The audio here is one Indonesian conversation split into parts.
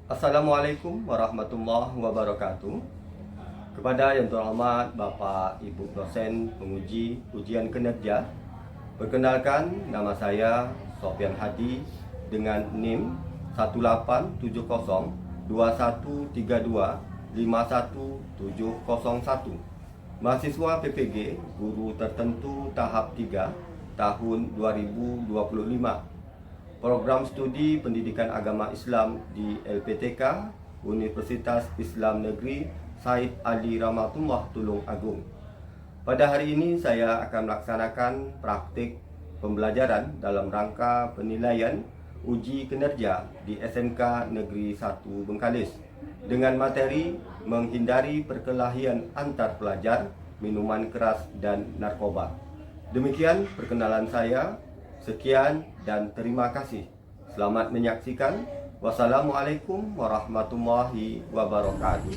Assalamualaikum warahmatullahi wabarakatuh. Kepada yang terhormat Bapak Ibu dosen penguji ujian kinerja, perkenalkan nama saya Sofyan Hadi dengan NIM 187021325171, mahasiswa PPG Guru Tertentu Tahap 3 tahun 2025. Program Studi Pendidikan Agama Islam di LPTK Universitas Islam Negeri Said Ali Ramatullah Tulung Agung. Pada hari ini saya akan melaksanakan praktik pembelajaran dalam rangka penilaian uji kinerja di SMK Negeri 1 Bengkalis dengan materi menghindari perkelahian antar pelajar, minuman keras dan narkoba. Demikian perkenalan saya. Sekian dan terima kasih. Selamat menyaksikan. Wassalamualaikum warahmatullahi wabarakatuh.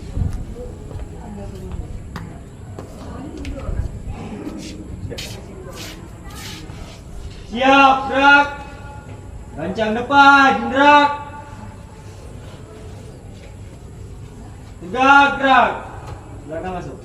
Siap, gerak. Rancang depan, gerak. Tegak, gerak. Belakang masuk.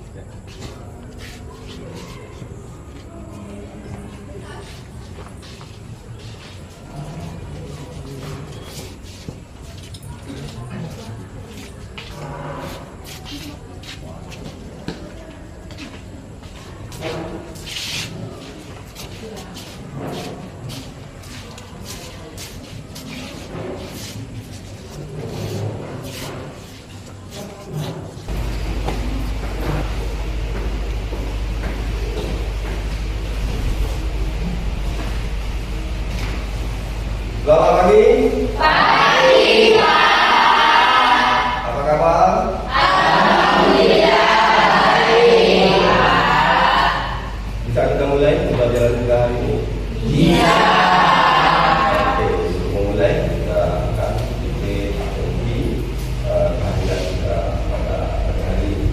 Selamat pagi. Pagi, Pak. Apa kabar? Alhamdulillah baik, Pak. Bisa kita mulai pembelajaran kita hari ini? Iya. Oke, untuk memulai kita akan sedikit uji kehadiran kita pada hari ini.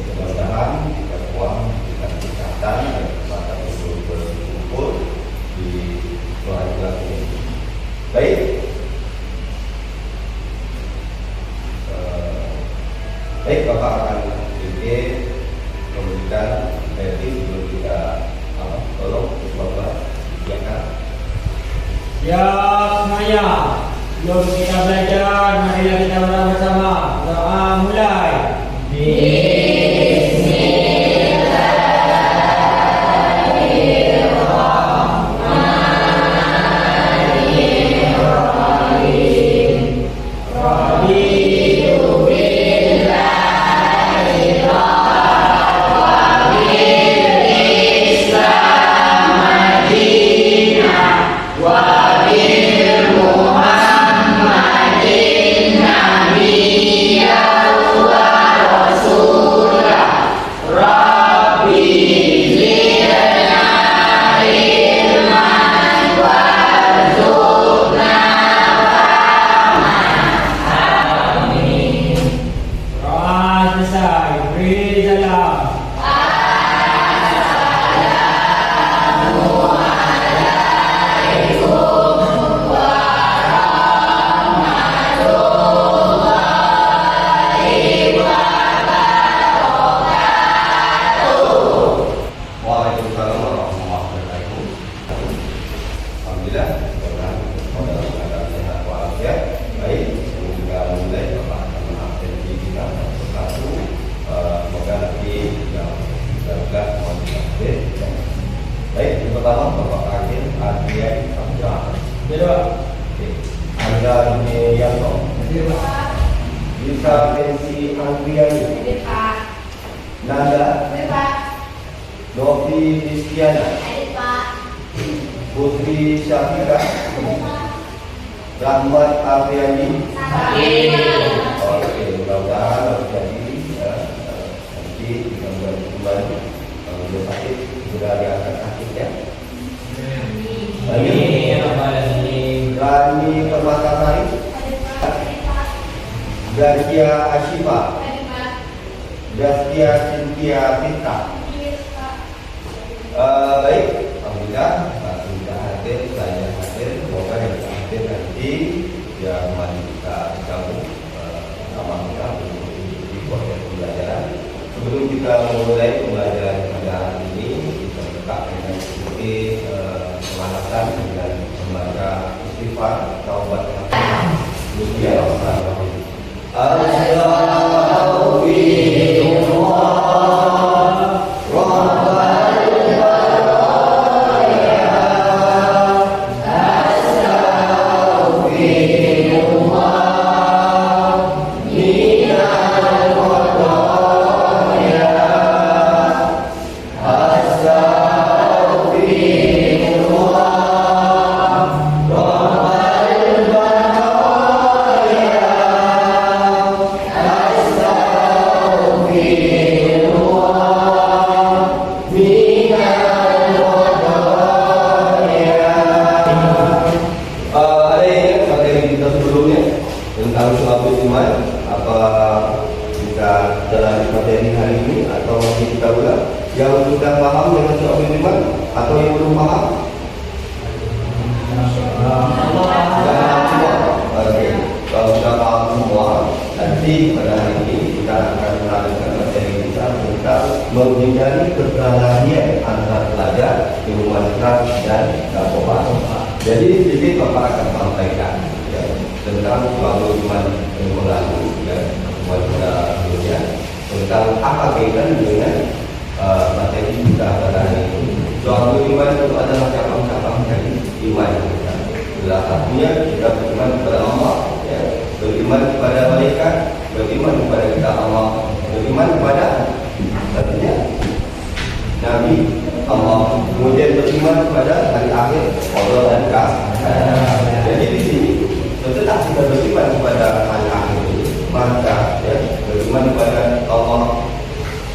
Mudah-mudahan kita semua diberikan kesehatan dan kesempatan untuk berkumpul di hari ini. Baik. Baik, Bapak akan sedikit memberikan materi sebelum kita tolong Bapak siapkan. Siap semuanya. Sebelum kita belajar, marilah kita berdoa bersama. Doa mulai. Waalaikumsalam warahmatullahi wabarakatuh. Alhamdulillah, mudah-mudahan pada keadaan sehat walafiat. Baik, sebelum kita mulai, Bapak akan mengabsensi kita satu mengganti yang 19 mohon diabsen. Baik, yang pertama Bapak Akhir Adrian Samudra. Kedua. Anda Yanto. Bisa pensi Andriani. Pak. Nanda. Pak. Novi Rizkiana. Pak. Putri Syafira. Rahmat Afriani. Oke, mudah-mudahan jadi nanti kita kembali kalau sakit sudah diangkat sakit ya. Amin. Rani Permatasari. Garcia Ashifa. Garcia Cynthia Pinta. Baik, alhamdulillah sudah hadir, saya hadir, semoga yang hadir nanti yang mari kita gabung kita mulai pembelajaran pada hari ini, kita letak dengan seperti pemanasan dengan membaca istighfar, taubat, tentang suatu iman. Apa kita dalam materi hari ini atau masih kita ulang? Yang sudah paham dengan suatu iman atau yang belum paham? Oke, kalau sudah paham semua, nanti pada hari ini kita akan melanjutkan materi kita tentang menghindari perkelahian antara pelajar, minuman keras dan narkoba. Jadi di sini Bapak akan sampaikan tentang suatu iman yang berlaku buat dunia, tentang apa kaitan dengan materi kita pada hari ini. Suatu iman itu adalah cabang-cabang dari iman kita. Salah satunya kita beriman kepada Allah, beriman kepada malaikat, beriman kepada kita Allah, beriman kepada tentunya Nabi Allah, kemudian beriman kepada hari akhir Allah dan Kaabah. Jadi di sini setelah kita beriman kepada hari akhir ini, maka beriman kepada Allah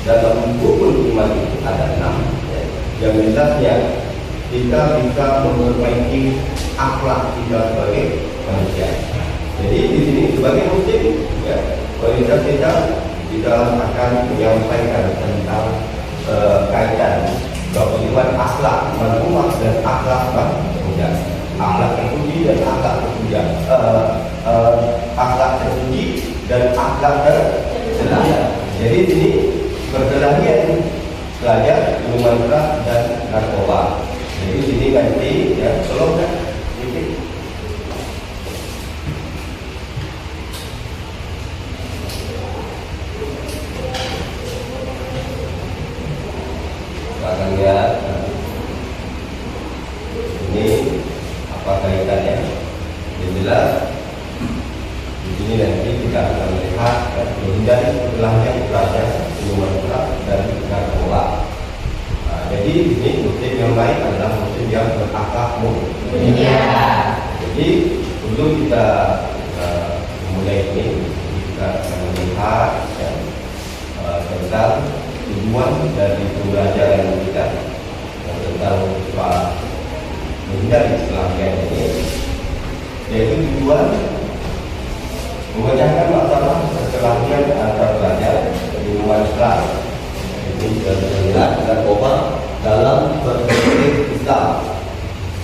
dalam rukun iman itu ada 6. Yang jelasnya kita bisa memperbaiki akhlak kita sebagai manusia. Jadi di sini sebagai muslim, kualitas kita akan menyampaikan tentang kaitan bagaimana akhlak iman umat dan akhlak manusia. Akhlak terpuji dan akhlak terpuja, akhlak terpuji dan akhlak tercela. Jadi ini perkelahian pelajar, minuman keras dan narkoba. Jadi sini nanti tolong ini. Akan lihat ini apa kaitannya. Yang jelas di sini nanti kita akan melihat menghindari perkelahian pelajar, minuman keras dan narkoba. Jadi di sini muslim yang baik adalah muslim yang berakhlak mulia. Jadi sebelum kita mulai ini, kita akan melihat tentang tujuan dari pembelajaran kita tentang menghindari perkelahian ini, yaitu tujuan memecahkan masalah perkelahian antar pelajar minuman keras, ini jelas narkoba dalam perspektif Islam.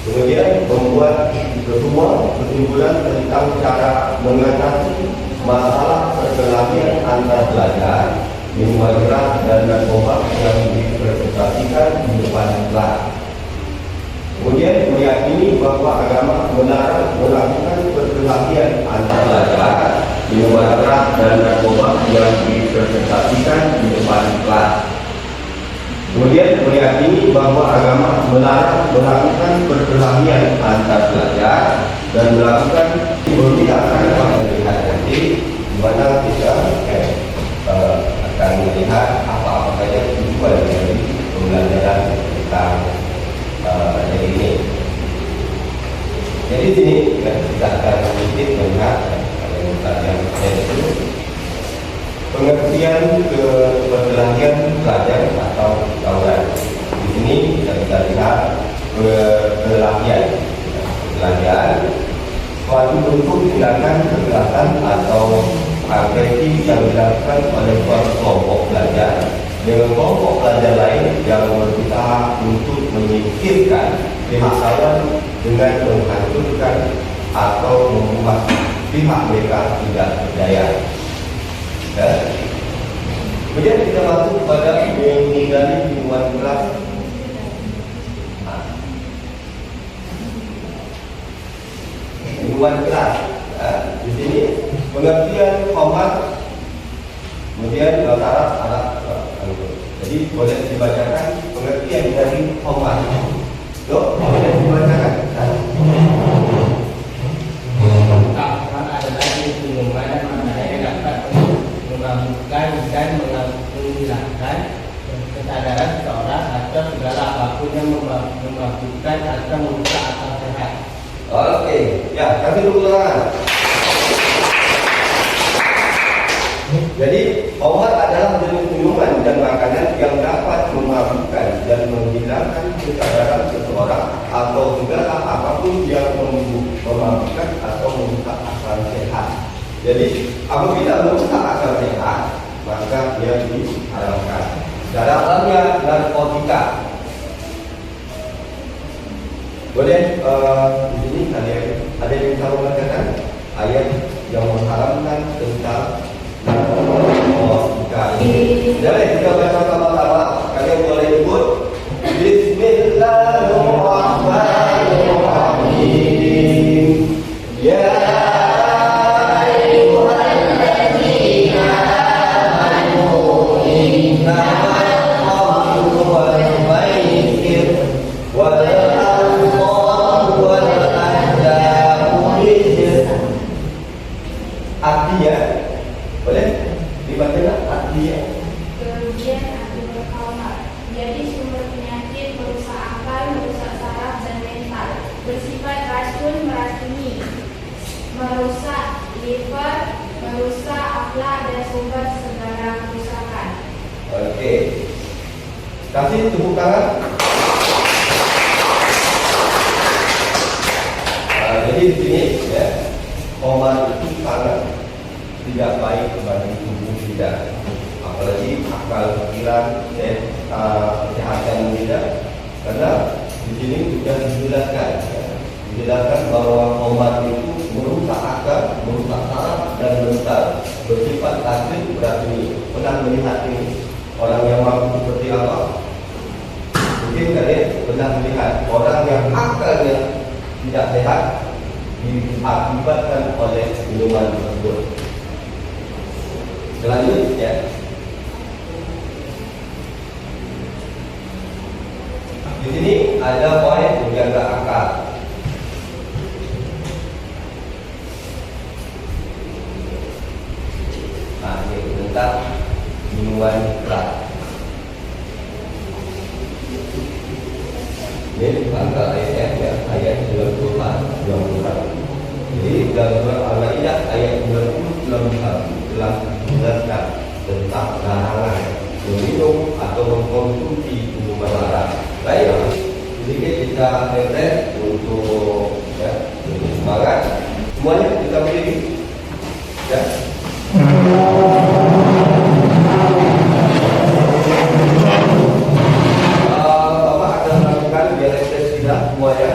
Kemudian membuat sebuah kesimpulan tentang cara mengatasi masalah perkelahian antar pelajar minuman keras dan narkoba yang dipresentasikan di depan kelas. Kemudian meyakini bahwa agama melarang melakukan perkelahian antara pelajar, minuman keras dan narkoba yang dipresentasikan di depan kelas. Kemudian meyakini bahwa agama melarang melakukan perkelahian antara pelajar dan melakukan tindakan yang melihat nanti di mana kita akan melihat apa-apa saja tujuan dari pembelajaran tentang materi ini. Jadi sini kita akan sedikit melihat yang itu pengertian ke perkelahian pelajar atau tawuran. Di sini kita lihat perkelahian suatu bentuk tindakan kekerasan atau agresi yang dilakukan oleh suatu kelompok pelajar dengan kelompok pelajar lain yang berusaha untuk menyingkirkan pihak lawan dengan menghancurkan atau membuat pihak mereka tidak berdaya. Kemudian kita masuk pada menghindari minuman keras. Minuman keras. Di sini pengertian hormat, kemudian syarat anak. Jadi boleh dibacakan pengertian dari hormat. Boleh dibacakan. Kan ada lagi minuman mana yang dapat memabukkan dan menghilangkan kesadaran seseorang atau segala apapun yang memabukkan atau merusak akal sehat. Oke, ya kasih dulu tangan. Jadi obat adalah jenis minuman dan makanan yang dapat memabukkan dan menghilangkan kesadaran seseorang atau segala apapun yang memabukkan atau merusak akal sehat. Jadi apabila merusak akal sehat, maka dia diharamkan. Dalamnya narkotika. Boleh di sini ada yang bisa membacakan ayat yang mengharamkan tentang narkotika ini. Jadi kita baca sama-sama. Kalian boleh ikut. Bismillahirrahmanirrahim. Ya ayyuhalladzina amanu innamal khamru wal maisir wal ansab wal azlamu rijs. Artinya, boleh dibaca artinya? Kerugian akibat khamar, jadi sumber penyakit, merusak akal, merusak saraf dan mental, bersifat racun, meracuni, merusak liver, merusak akhlak dan sumber segala kerusakan. Oke. Kasih tepuk tangan. Jadi di sini ya, khamar itu sangat tidak baik bagi tubuh kita, apalagi akal pikiran dan kesehatan kita. Karena di sini sudah dijelaskan bahwa khamar itu merusak akal, merusak saraf dan mental, bersifat racun, beracuni. Pernah melihat ini orang yang mabuk seperti apa? Mungkin kalian pernah melihat orang yang akalnya tidak sehat diakibatkan oleh minuman tersebut. Selanjutnya, di sini ada poin menjaga akal. Nah, ini tentang minuman keras. Ini angka ayat ya, ayat 24. Jadi dalam surah Al-Maidah ayat 20 telah menjelaskan tentang larangan meminum atau mengkonsumsi minuman haram. Baik, sedikit kita refresh untuk semangat. Semuanya kita berdiri. Ya. Bapak akan melakukan biar refresh kita semuanya.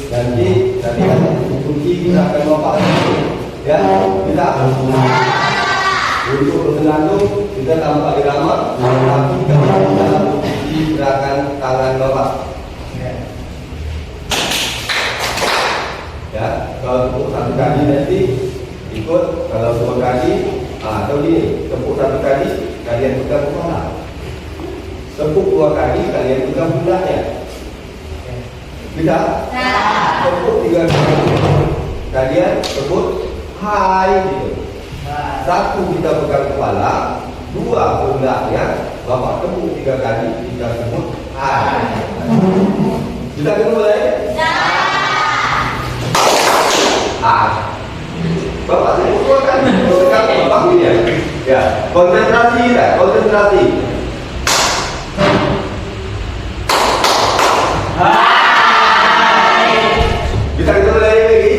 Nanti kan kunci kita akan bapak ya kita untuk bersenandung kita tanpa irama, tapi kita dalam posisi gerakan tangan bapak. Ya, kalau tepuk satu kali nanti ikut, kalau dua kali atau ini tepuk satu kali kalian pegang kepala, tepuk dua kali kalian pegang pundaknya. Bisa? Tepuk tiga kali kalian sebut hai gitu. Satu kita pegang kepala, dua pundaknya, bapak tepuk tiga kali kita sebut hai. Bisa mulai? Bapak sebut dua kali, pegang bapak ini ya. Ya, konsentrasi ya, konsentrasi. Bisa kita mulai lagi?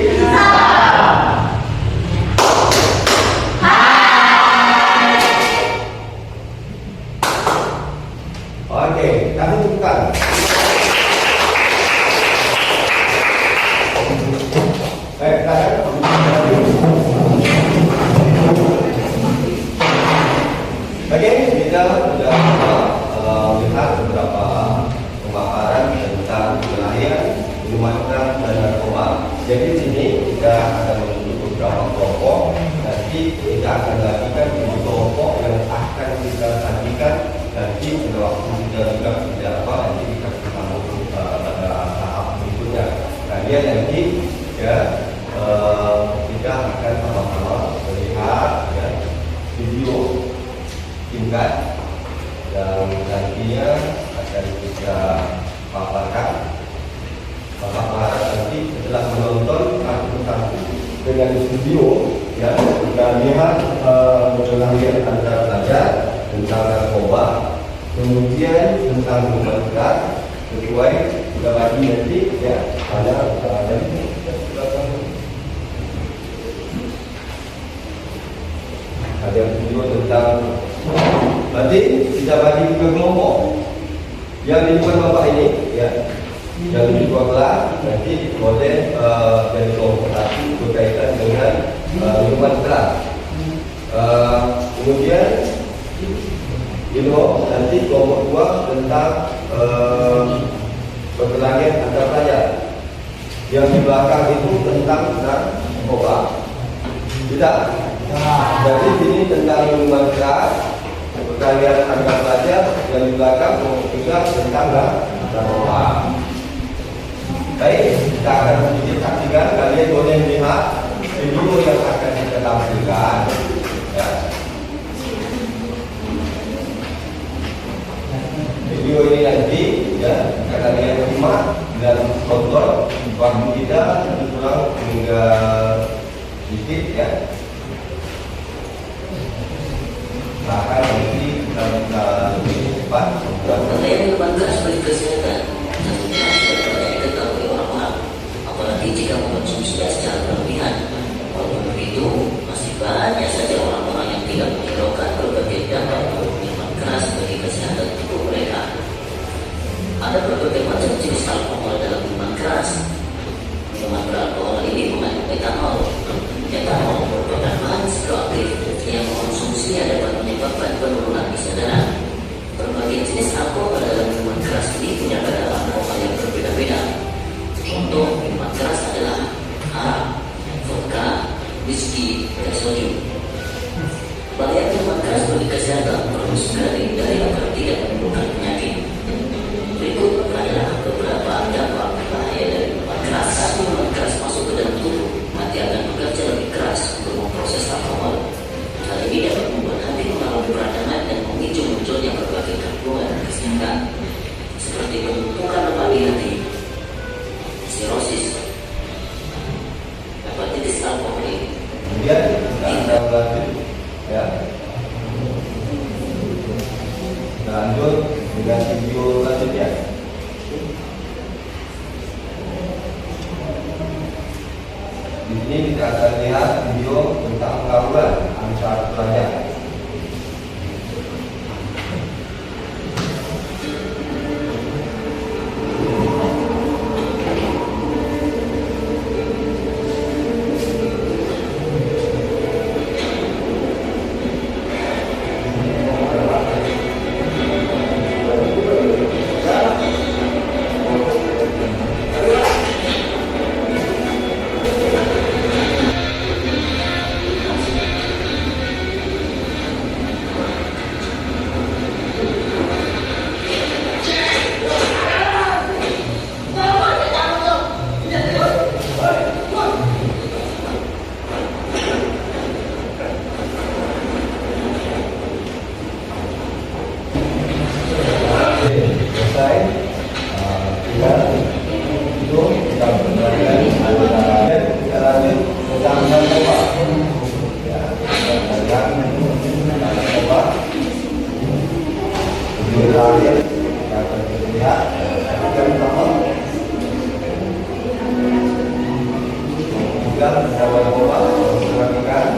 Oke, kasih tepukan. Oke, kita nanti kita akan lakukan uji kelompok yang akan kita sajikan nanti pada waktu kita juga tidak apa nanti kita sambung pada tahap berikutnya. Kalian nanti ya kita akan sama-sama melihat ya, video singkat yang nantinya akan kita paparkan. Bapak harap nanti setelah menonton satu-satu dengan video ya kita lihat penilaian antara pelajar tentang narkoba, kemudian tentang hukuman sesuai sudah bagi nanti ya ada video tentang nanti kita bagi ke kelompok yang di depan bapak ini ya. Yang di kelas nanti boleh dari kelompok satu berkaitan dengan minuman keras. Kemudian nanti kelompok dua tentang perkelahian antar pelajar. Yang di belakang itu tentang narkoba. Tidak. Jadi ini tentang minuman keras, perkelahian antar pelajar. Yang di belakang kelompok tiga tentang narkoba. Baik, kita akan sedikit saksikan. Kalian boleh melihat video yang akan kita tampilkan ya. Video ini nanti ya kalian simak dan tonton. Waktu kita kurang hingga sedikit ya. Bahkan nanti kita bisa lebih cepat. Yang membanggakan sebagai kesehatan apalagi jika mengkonsumsinya secara berlebihan. Walaupun begitu, masih banyak saja orang-orang yang tidak menghiraukan berbagai dampak minuman keras bagi kesehatan tubuh mereka. Ada berbagai macam jenis alkohol dalam minuman keras. Minuman beralkohol ini mengandung etanol. Etanol merupakan bahan psikoaktif yang mengkonsumsinya dapat menyebabkan penurunan kesadaran. Berbagai jenis alkohol dalam minuman keras ini punya kadar alkohol yang berbeda-beda. Contoh minuman keras adalah arak, vodka, whisky, dan soju. Bahaya minuman keras bagi kesehatan perlu segera dihindari agar tidak menimbulkan penyakit. Berikut adalah beberapa dampak bahaya dari minuman keras. Saat minuman keras masuk ke dalam tubuh, hati akan bekerja lebih keras untuk memproses alkohol. Hal ini dapat membuat hati mengalami peradangan dan memicu munculnya berbagai gangguan kesehatan seperti penumpukan lemak di hati, sirosis, hepatitis alkoholik. Kemudian kita lanjut ya. Lanjut dengan video selanjutnya. Di sini kita akan lihat video tentang pergaulan antar pelajar. Selesai, itu kita berjalan kita lanjut tentang narkoba. Ya, tentang narkoba. Video terakhir kita akan lihat yang pertama. Juga tentang narkoba melakukan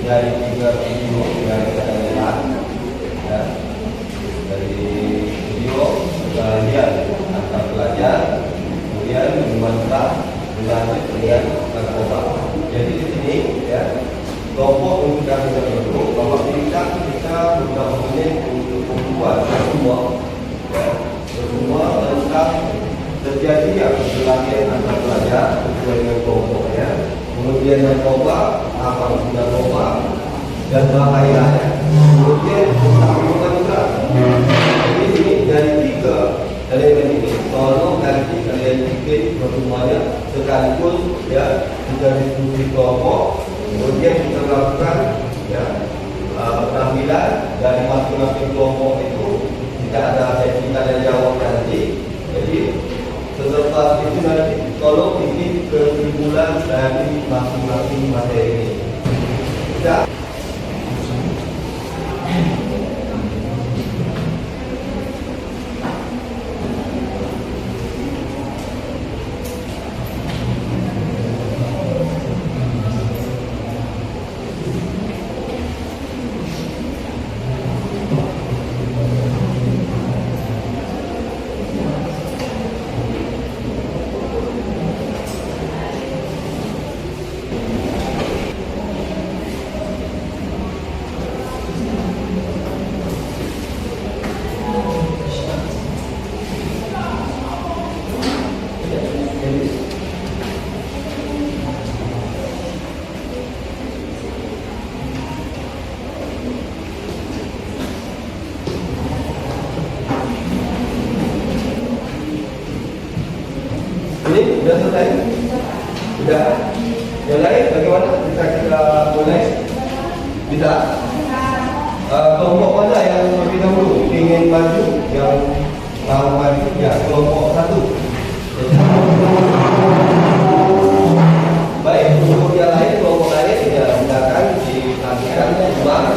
Dari 3 video yang kita lihat, ya, dari video kita lihat antara pelajar, kemudian memanfaat dengan narkoba. Jadi di sini, ya, kelompok yang kita bentuk bahwa kita beberapa menit untuk membuat semua tentang terjadinya perkelahian antara pelajar sesuai dengan kelompoknya. Kemudian narkoba, apa itu narkoba dan bahayanya. Kemudian tentang minuman keras. Jadi ini dari 3 elemen ini, tolong nanti kalian bikin pertemuannya sekaligus, ya, kita diskusi kelompok. Kemudian kita lakukan, ya, penampilan dari masing-masing kelompok itu. Kita ada sesi tanya jawab nanti. Jadi selepas itu nanti tolong bikin kesimpulan dari masing-masing materi ini. Ya. Ini sudah selesai? Sudah. Yang lain bagaimana? Kita mulai? Bisa? Kelompok mana yang lebih dahulu ingin maju? Yang mau maju? Ya, kelompok 1. Baik, untuk yang lain, kelompok lain, ya, silakan ditampilkan semua.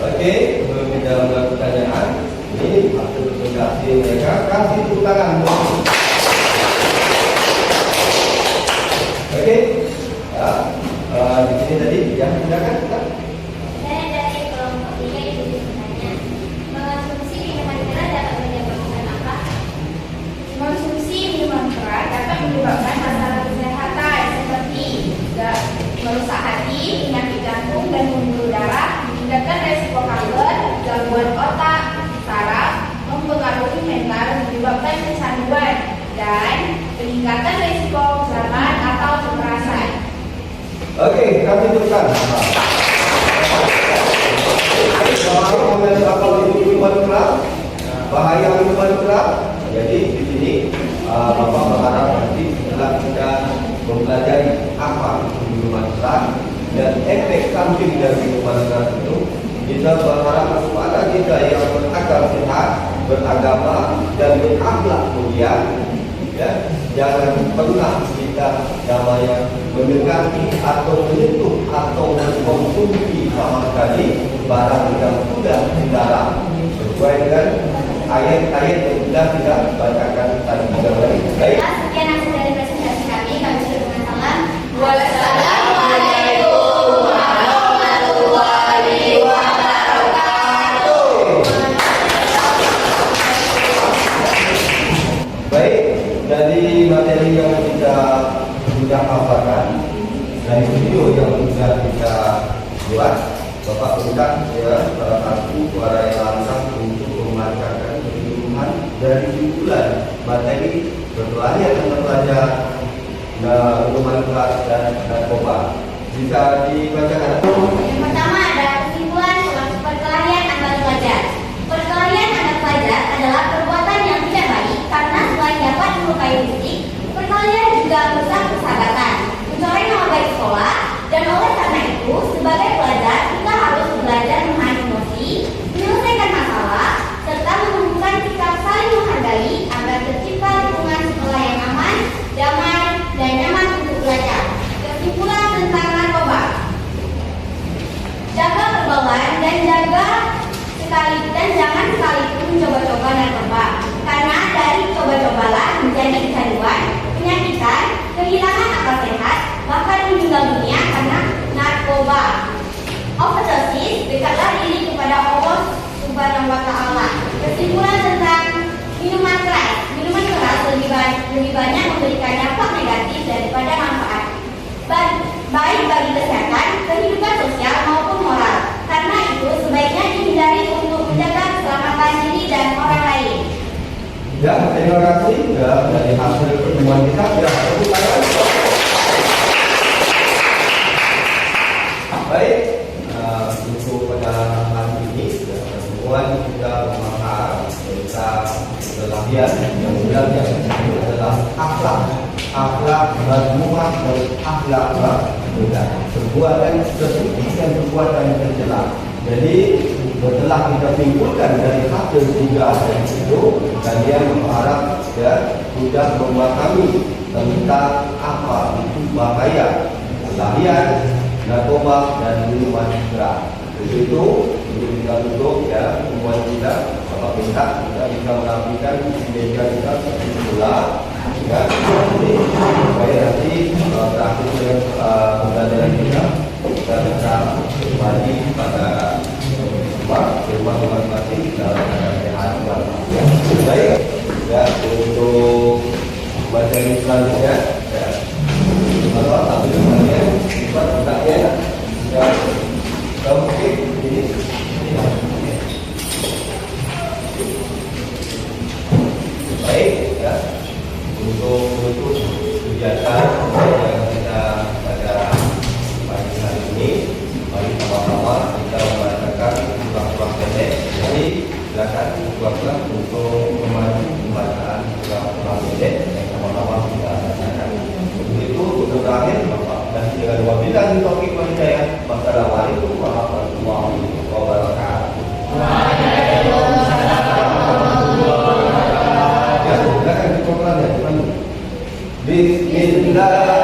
Oke, sebelum kita mulai pertanyaan, ini hasil presentasi mereka, kasih tepuk tangan. Oke, ya, di sini tadi, ya, silakan. Saya dari kelompok 3 itu bertanya, mengonsumsi minuman keras dapat menyebabkan apa? Mengonsumsi minuman keras dapat menyebabkan masalah kesehatan seperti merusak hati, penyakit jantung dan pembuluh darah, meningkatkan resiko kanker, gangguan otak, saraf, mempengaruhi mental, menyebabkan kecanduan, dan peningkatan resiko zaman atau kekerasan. Oke, kami teruskan. Bahaya minuman keras. Jadi di sini Bapak berharap nanti setelah kita mempelajari apa itu minuman keras dan efek samping dari minuman keras itu, kita berharap kepada kita yang berakal sehat, beragama dan berakhlak mulia, ya, jangan pernah kita namanya mendekati atau menyentuh atau mengkonsumsi sama sekali barang yang sudah dilarang sesuai dengan ayat-ayat yang sudah kita bacakan tadi. Baik. Sekian hasil dari presentasi kami. Kami sudah mengatakan wassalamualaikum warahmatullahi wabarakatuh. Baik, dari materi yang kita sudah paparkan, dari video yang sudah kita buat, Bapak minta, ya, salah satu suara yang lantang untuk memancarkan keseluruhan dari video kesimpulan materi berkelahian antara pelajar minuman keras dan narkoba. Bisa dibacakan. Yang pertama ada kesimpulan perkelahian antar pelajar. Perkelahian antar pelajar adalah perbuatan yang tidak baik karena selain dapat melukai fisik, perkelahian juga merusak persahabatan, mencoreng nama baik sekolah, dan oleh karena itu, sebagai pelajar kita harus belajar menahan emosi, menyelesaikan masalah, serta menunjukkan sikap saling menghargai agar tercipta lingkungan sekolah yang aman, damai, dan nyaman untuk belajar. Kesimpulan tentang narkoba. Jaga perbauan dan jangan sekalipun mencoba-coba narkoba, karena dari coba-cobalah menjadi kecanduan, penyakitan, kehilangan akal sehat, bahkan meninggal dunia karena narkoba. Overdosis, dekatlah diri kepada Allah Subhanahu wa Ta'ala. Kesimpulan tentang minuman keras. Minuman keras lebih banyak memberikan dampak negatif daripada manfaat, baik bagi kesehatan, kehidupan sosial maupun moral. Karena itu sebaiknya dihindari untuk menjaga keselamatan diri dan orang lain. Ya, terima kasih dari hasil pertemuan kita. Ya, tepuk tangan. Baik, untuk pada hari ini pertemuan kita membahas tentang perkelahian yang sebenarnya adalah akhlak mazmumah dan akhlak mudah, perbuatan tersebut dan perbuatan tercela. Jadi setelah kita simpulkan dari hasil 3 itu, kalian mengharap ya sudah memahami tentang apa itu bahaya perkelahian, narkoba dan minuman keras. Jadi itu untuk kita tutup ya pertemuan kita. Bapak minta kita bisa merapikan meja kita semula ya, supaya nanti terakhir dengan pembelajaran kita bisa kembali pada rumah masing-masing dalam keadaan sehat walafiat. Baik ya, untuk materi selanjutnya ya, kalau satu semuanya cepat ya oke ini baik ya, untuk menutup kegiatan yang kita pada pagi hari ini, mari sama-sama kita membacakan surah-surah pendek. Jadi silakan buatlah untuk pembacaan surah-surah pendek yang sama-sama kita bacakan. Itu untuk terakhir Bapak dan dengan wabillahi taufiq wal hidayah. Wassalamualaikum warahmatullahi wabarakatuh. Ya, silakan dikomplan ya teman. Bismillah.